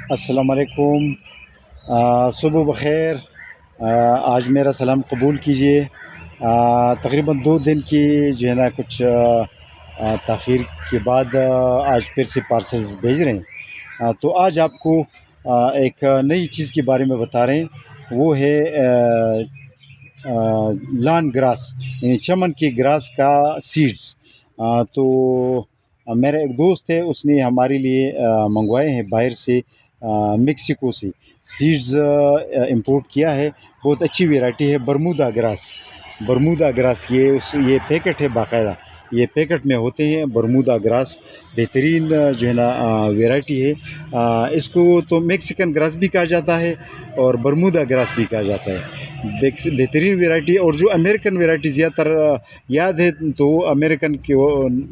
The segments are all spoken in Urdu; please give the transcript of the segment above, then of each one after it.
السلام علیکم۔ صبح بخیر۔ آج میرا سلام قبول کیجیے۔ تقریباً 2 دن کی جو ہے نا کچھ تاخیر کے بعد آج پھر سے پارسلز بھیج رہے ہیں۔ تو آج آپ کو ایک نئی چیز کے بارے میں بتا رہے ہیں، وہ ہے لان گراس، یعنی چمن کے گراس کا سیڈز۔ تو میرا ایک دوست ہے، اس نے ہمارے لیے منگوائے ہیں باہر سے، میکسیکو سے سیڈز امپورٹ کیا ہے۔ بہت اچھی ویرائٹی ہے، برمودا گراس۔ برمودا گراس یہ پیکٹ ہے، باقاعدہ یہ پیکٹ میں ہوتے ہیں۔ برمودا گراس بہترین جو ہے نا ویرائٹی ہے۔ اس کو تو میکسیکن گراس بھی کہا جاتا ہے اور برمودا گراس بھی کہا جاتا ہے۔ بہترین ویرائٹی، اور جو امریکن ویرائٹی زیادہ تر یاد ہے تو وہ امریکن کے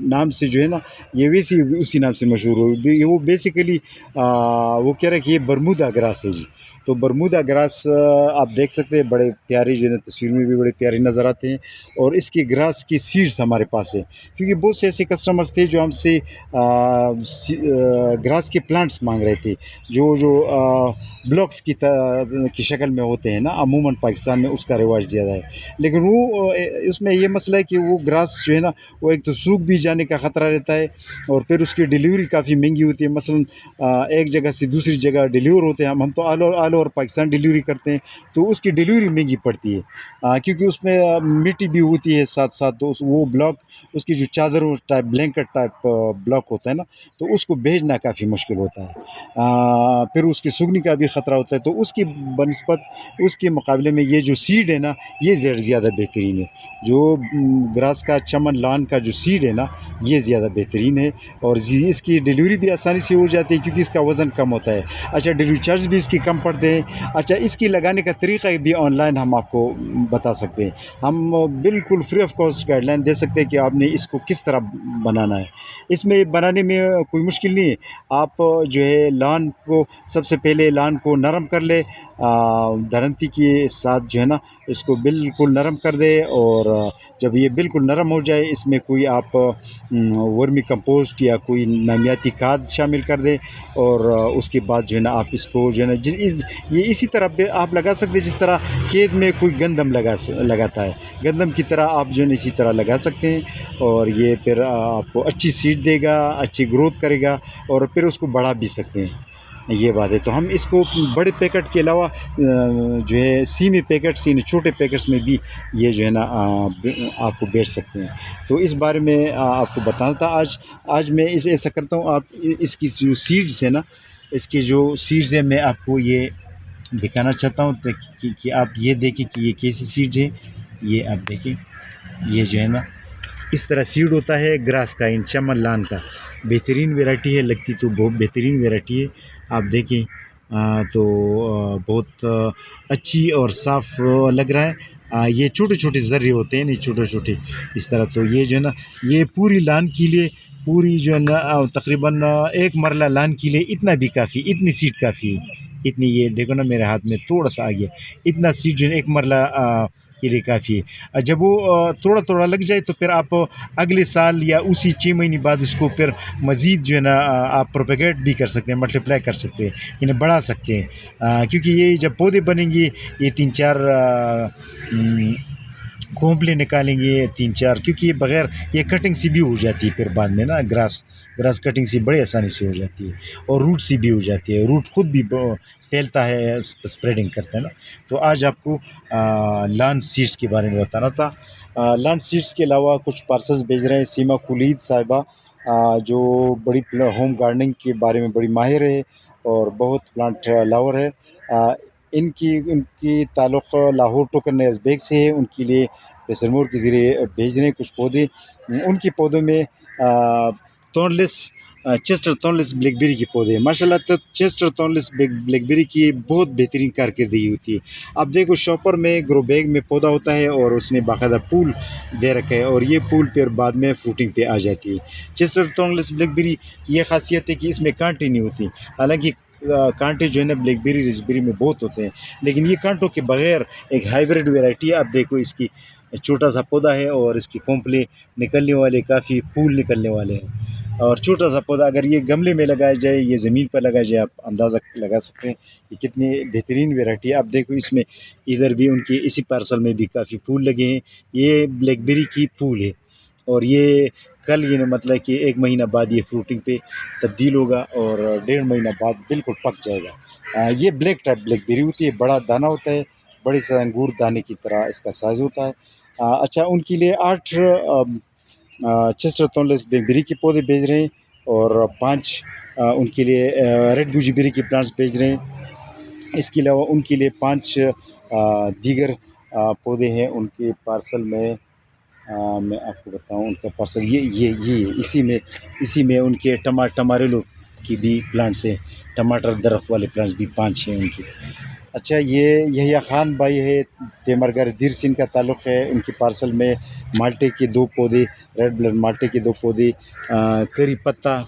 نام سے جو ہے نا، یہ ویسی اسی نام سے مشہور ہو۔ وہ بیسیکلی وہ کہہ رہے ہیں کہ یہ برمودا گراس ہے جی۔ تو برمودا گراس آپ دیکھ سکتے ہیں، بڑے پیارے جو ہے تصویر میں بھی بڑے پیارے نظر آتے ہیں، اور اس کے گراس کی سیڈز ہمارے پاس ہے، کیونکہ بہت سے ایسے کسٹمرز تھے جو ہم سے گراس کے پلانٹس مانگ رہے تھے، جو بلاکس کی شکل میں ہوتے ہیں نا، عموماً پاکستان میں اس کا رواج زیادہ ہے۔ لیکن وہ اس میں یہ مسئلہ ہے کہ وہ گراس جو ہے نا، وہ ایک تو سوکھ بھی جانے کا خطرہ رہتا ہے، اور پھر اس کی ڈیلیوری کافی مہنگی ہوتی ہے۔ مثلاً ایک جگہ سے دوسری جگہ ڈیلیور ہوتے ہیں، ہم تو آل اوور پاکستان ڈیلیوری کرتے ہیں، تو اس کی ڈیلیوری مہنگی پڑتی ہے، کیونکہ اس میں مٹی بھی ہوتی ہے ساتھ ساتھ۔ تو وہ بلاک، اس کی جو چادروں ٹائپ بلینکٹ ٹائپ بلاک ہوتا ہے نا، تو اس کو بھیجنا کافی مشکل ہوتا ہے، پھر اس کی سوکھنے کا بھی خطرہ ہوتا ہے۔ تو اس کی بنسبت، اس کے مقابلے میں یہ جو سیڈ ہے نا، یہ زیادہ بہترین ہے۔ جو گراس کا چمن لان کا جو سیڈ ہے نا، یہ زیادہ بہترین ہے، اور اس کی ڈیلیوری بھی آسانی سے ہو جاتی ہے، کیونکہ اس کا وزن کم ہوتا ہے۔ اچھا، ڈیلیوری چارج بھی اس کی کم پڑتے ہیں۔ اچھا، اس کی لگانے کا طریقہ بھی آن لائن ہم آپ کو بتا سکتے ہیں، ہم بالکل free of cost guideline دے سکتے ہیں کہ آپ نے اس کو کس طرح بنانا ہے۔ اس میں بنانے میں کوئی مشکل نہیں ہے۔ آپ جو ہے لان کو، سب سے پہلے لان کو نرم کر لے، دھرنتی کے ساتھ جو ہے نا، اس کو بالکل نرم کر دے، اور جب یہ بالکل نرم ہو جائے، اس میں کوئی آپ ورمی کمپوسٹ یا کوئی نامیاتی کھاد شامل کر دیں، اور اس کے بعد جو ہے نا آپ اس کو جو ہے نا یہ اسی طرح آپ لگا سکتے ہیں جس طرح کھیت میں کوئی گندم لگاتا ہے، گندم کی طرح آپ جو ہے نا اسی طرح لگا سکتے ہیں، اور یہ پھر آپ کو اچھی سیڈ دے گا، اچھی گروتھ کرے گا، اور پھر اس کو بڑھا بھی سکتے ہیں۔ یہ بات ہے۔ تو ہم اس کو بڑے پیکٹ کے علاوہ جو ہے سیمی پیکٹس، یعنی چھوٹے پیکٹس میں بھی یہ جو ہے نا آپ کو بیچ سکتے ہیں۔ تو اس بارے میں آپ کو بتانا تھا آج میں ایسا کرتا ہوں، آپ اس کی جو سیڈز ہے نا، اس کی جو سیڈز ہے، میں آپ کو یہ دکھانا چاہتا ہوں کہ آپ یہ دیکھیں کہ یہ کیسی سیڈز ہے۔ یہ آپ دیکھیں، یہ جو ہے نا اس طرح سیڈ ہوتا ہے گراس کا، ان چمن لان کا۔ بہترین ویرائٹی ہے، لگتی تو بہت بہترین ویرائٹی ہے۔ آپ دیکھیں تو بہت اچھی اور صاف لگ رہا ہے۔ یہ چھوٹے چھوٹے ذرے ہوتے ہیں، نہیں چھوٹے چھوٹے اس طرح۔ تو یہ جو ہے نا، یہ پوری لان کے لیے، پوری جو ہے نا تقریباً ایک مرلہ لان کے لیے اتنا بھی کافی، اتنی سیڈ کافی ہے۔ اتنی، یہ دیکھو نا میرے ہاتھ میں تھوڑا سا آ گیا، اتنا سیڈ جو ہے ایک مرلہ کے لیے کافی ہے۔ جب وہ تھوڑا تھوڑا لگ جائے، تو پھر آپ اگلے سال یا اسی 6 مہینے بعد اس کو پھر مزید جو ہے نا آپ پروپیگیٹ بھی کر سکتے ہیں، ملٹیپلائی کر سکتے ہیں، انہیں بڑھا سکتے ہیں، کیونکہ یہ جب پودے بنیں گے، یہ 3-4 کھوپلے نکالیں گے، 3-4، کیونکہ یہ بغیر یہ کٹنگ سے بھی ہو جاتی ہے پھر بعد میں نا، گراس کٹنگ سے بڑے آسانی سے ہو جاتی ہے، اور روٹ سے بھی ہو جاتی ہے، روٹ خود بھی پھیلتا ہے، اسپریڈنگ کرتا ہے نا۔ تو آج آپ کو لان سیڈس کے بارے میں بتانا تھا۔ لان سیڈس کے علاوہ کچھ پارسلز بھیج رہے ہیں سیما خلید صاحبہ، جو بڑی ہوم گارڈننگ کے بارے میں بڑی ماہر ہے، اور بہت پلانٹ لاور ہے۔ ان کی تعلق لاہور ٹوکن نیز بیگ سے ہے۔ ان کے لیے فیصل مور کے ذریعے بھیج رہے ہیں کچھ پودے۔ ان کے پودوں میں چیسٹر تھورنلیس بلیک بیری کے پودے ہیں، ماشاء اللہ۔ تو چیسٹر تھورنلیس بلیک بیری کی بہت بہترین کارکردگی ہوتی ہے۔ اب دیکھو، شاپر میں گرو بیگ میں پودا ہوتا ہے، اور اس نے باقاعدہ پھول دے رکھا ہے، اور یہ پھول پھر بعد میں فروٹنگ پہ آ جاتی ہے۔ چیسٹر تھورنلیس بلیک بیری کی یہ خاصیت ہے کہ اس میں کانٹے نہیں ہوتی، حالانکہ کانٹے جو ہے نا بلیک بیری ریسبیری میں بہت ہوتے ہیں، لیکن یہ کانٹوں کے بغیر ایک ہائیبریڈ ویرائٹی ہے۔ اب دیکھو، اس کی چھوٹا سا پودا ہے، اور اس کی کھوپلے نکلنے والے، کافی پھول نکلنے والے ہیں۔ اور چھوٹا سا پودا اگر یہ گملے میں لگایا جائے، یہ زمین پر لگایا جائے، آپ اندازہ لگا سکتے ہیں کہ کتنی بہترین ویرائٹی ہے. آپ دیکھو اس میں ادھر بھی ان کے اسی پارسل میں بھی کافی پھول لگے ہیں. یہ بلیک بیری کی پھول ہے، اور یہ کل یہ مطلب کہ 1 مہینہ بعد یہ فروٹنگ پہ تبدیل ہوگا اور 1.5 مہینہ بعد بالکل پک جائے گا. یہ بلیک ٹائپ بلیک بیری ہوتی ہے، بڑا دانہ ہوتا ہے، بڑے سے انگور دانے کی طرح اس کا سائز ہوتا ہے. اچھا، ان کے لیے 8 چیسٹر تونلس بلیک بیری کے پودے بھیج رہے ہیں، اور 5 ان کے لیے ریڈ گوجی بیری کے پلانٹس بھیج رہے ہیں. اس کے علاوہ ان کے لیے 5 دیگر پودے ہیں ان کے پارسل میں. میں آپ کو بتاؤں ان کا پارسل یہ اسی میں ان کے ٹماریلو کی بھی پلانٹس ہیں، ٹماٹر درخت والے پلانٹس بھی 5 ہیں ان کے. اچھا، یہ یحییٰ خان بھائی ہے، تیمرگر دیر سے ان کا تعلق ہے. ان کی پارسل میں مالٹے کے 2 پودے، ریڈ بلڈ مالٹے کے 2 پودے، کری پتہ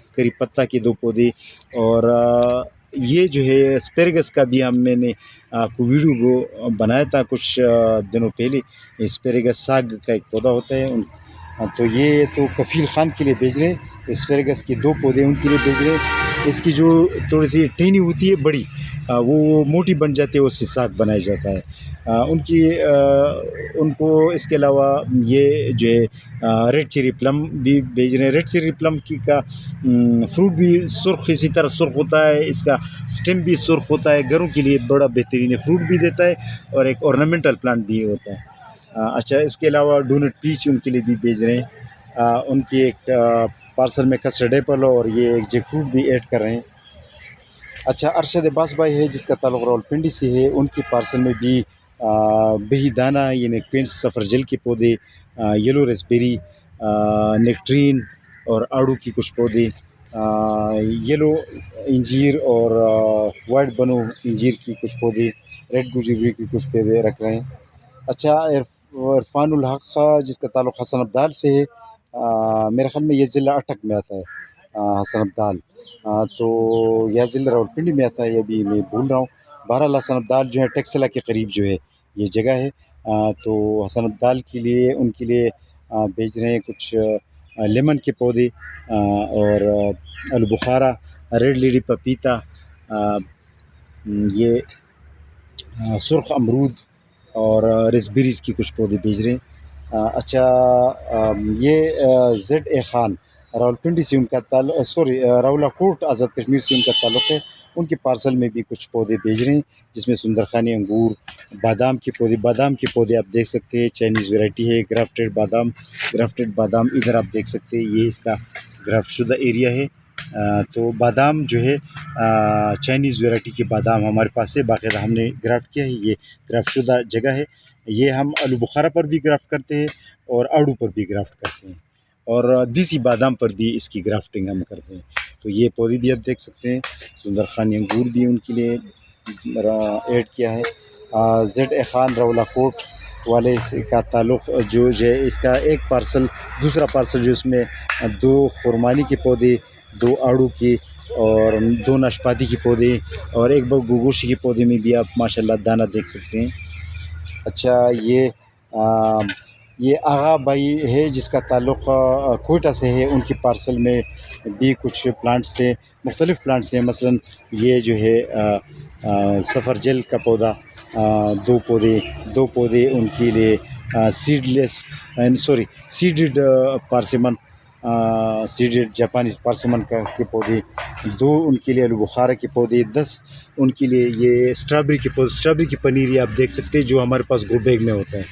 کے 2 پودے، اور یہ جو ہے اسپیرگس کا بھی میں نے آپ کو ویڈیو بنایا تھا کچھ دنوں پہلے. اسپیرگس ساگ کا ایک پودا ہوتا ہے تو یہ تو کفیل خان کے لیے بھیج رہے ہیں. اسپیرگس کے 2 پودے ان کے لیے بھیج رہے ہیں. اس کی جو تھوڑی سی ٹینی ہوتی ہے بڑی، وہ موٹی بن جاتی ہے، اس سے ساگ بنایا جاتا ہے. ان کو اس کے علاوہ یہ جو ہے ریڈ چیری پلم بھی بھیج رہے ہیں. ریڈ چیری پلم کا فروٹ بھی سرخ اسی طرح سرخ ہوتا ہے، اس کا سٹیم بھی سرخ ہوتا ہے، گھروں کے لیے بڑا بہترین ہے، فروٹ بھی دیتا ہے اور ایک ornamental پلانٹ بھی ہوتا ہے. اچھا، اس کے علاوہ ڈونٹ پیچ ان کے لیے بھی بھیج رہے ہیں. ان کی ایک پارسل میں کسٹرڈ ایپل اور یہ ایک جیک فروٹ بھی ایڈ کر رہے ہیں. اچھا، ارشد عباس بھائی ہے جس کا تعلق راولپنڈی سے ہے. ان کی پارسل میں بھی بہی دانہ یعنی کوئنس سفرجل کے پودے، یلو ریسبیری، نیکٹرین اور آڑو کی کچھ پودے، یلو انجیر اور وائٹ بنو انجیر کی کچھ پودے، ریڈ گوجیبری کی کچھ پودے رکھ رہے ہیں. اچھا، عرفان الحق جس کا تعلق حسن ابدال سے ہے، میرے خیال میں یہ ضلع اٹک میں آتا ہے، حسن ابدال، تو یہ ضلع راولپنڈی میں آتا ہے، یہ بھی میں بھول رہا ہوں. بہرحال حسن ابدال جو ہے ٹیکسلا کے قریب جو ہے یہ جگہ ہے. تو حسن ابدال کے لیے ان کے لیے بھیج رہے ہیں کچھ لیمن کے پودے، اور آلو بخارا، ریڈ لیڈی پپیتا، یہ سرخ امرود اور ریسبیریز کی کچھ پودے بھیج رہے ہیں. اچھا، یہ زیڈ اے خان راولپنڈی سے ان کا تعلق، راولا کوٹ آزاد کشمیر سے ان کا تعلق ہے. ان کے پارسل میں بھی کچھ پودے بھیج رہے ہیں، جس میں سندرخانی انگور، بادام کے پودے آپ دیکھ سکتے ہیں. چائنیز ویرائٹی ہے گرافٹیڈ بادام ادھر آپ دیکھ سکتے ہیں، یہ اس کا گرافٹ شدہ ایریا ہے. تو بادام جو ہے چائنیز ویرائٹی کے بادام ہمارے پاس ہے، باقاعدہ ہم نے گرافٹ کیا ہے، یہ گرافٹ شدہ جگہ ہے. یہ ہم آلو بخارا پر بھی گرافٹ کرتے ہیں اور آڑو پر بھی گرافٹ کرتے ہیں، اور دیسی بادام پر بھی اس کی گرافٹنگ ہم کرتے ہیں. تو یہ پودے بھی آپ دیکھ سکتے ہیں. سندرخانی انگور بھی ان کے لیے ایڈ کیا ہے. زیڈ اے خان راولا کوٹ والے کا تعلق جو ہے، اس کا ایک پارسل، دوسرا پارسل جو اس میں 2 خرمانی کے پودے، 2 آڑو کے اور 2 ناشپاتی کے پودے اور 1 گوگوشی کے پودے میں بھی آپ ماشاءاللہ دانہ دیکھ سکتے ہیں. اچھا، یہ آغا بھائی ہے جس کا تعلق کوئٹہ سے ہے. ان کی پارسل میں بھی کچھ پلانٹس ہیں، مختلف پلانٹس ہیں. مثلا یہ جو ہے سفرجل کا پودا، 2 پودے ان کے لیے سیڈڈ پارسیمن، سیڈڈ جاپانیز پارسیمن کے پودے، 2 ان کے لیے آلو بخارا کے پودے، 10 ان کے لیے یہ اسٹرابری کی پنیری آپ دیکھ سکتے ہیں جو ہمارے پاس گرو بیگ میں ہوتا ہے.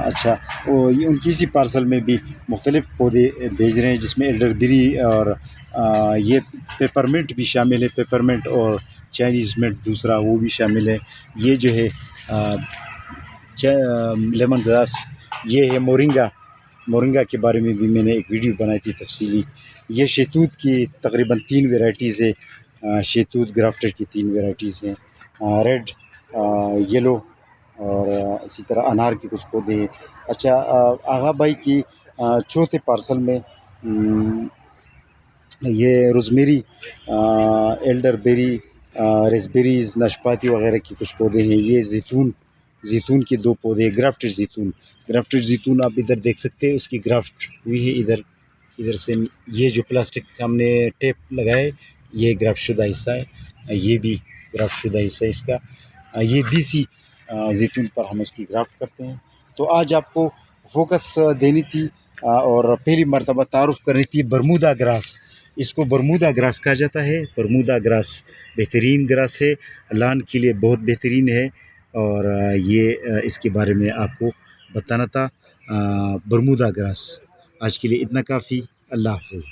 اچھا، ان کی اسی پارسل میں بھی مختلف پودے بھیج رہے ہیں، جس میں ایلڈر بیری اور یہ پیپرمنٹ بھی شامل ہے، پیپرمنٹ اور چائنیز منٹ دوسرا وہ بھی شامل ہے. یہ جو ہے لیمن گراس، یہ ہے مورنگا کے بارے میں بھی میں نے ایک ویڈیو بنائی تھی تفصیلی. یہ شہتوت کی تقریباً 3 ویرائٹیز ہے، شہتوت گرافٹڈ کی 3 ویرائٹیز ہیں، ریڈ، یلو اور اسی طرح انار کے کچھ پودے ہیں. اچھا، آغا بھائی کی چوتھے پارسل میں یہ روزمیری، ایلڈر بیری، ریسبیریز، ناشپاتی وغیرہ کی کچھ پودے ہیں. یہ زیتون کے 2 پودے، گرافٹڈ زیتون آپ ادھر دیکھ سکتے ہیں، اس کی گرافٹ ہوئی ہے ادھر. ادھر سے یہ جو پلاسٹک ہم نے ٹیپ لگائے یہ گرافٹ شدہ حصہ ہے، یہ بھی گرافٹ شدہ حصہ ہے اس کا، یہ دیسی زیتون پر ہم اس کی گرافٹ کرتے ہیں۔ تو آج آپ کو فوکس دینی تھی اور پہلی مرتبہ تعارف کرنی تھی برمودا گراس۔ اس کو برمودا گراس کہا جاتا ہے۔ برمودا گراس بہترین گراس ہے، لان کے لیے بہت بہترین ہے، اور یہ اس کے بارے میں آپ کو بتانا تھا۔ Bermuda grass. آج کے لیے اتنا کافی۔ اللہ حافظ۔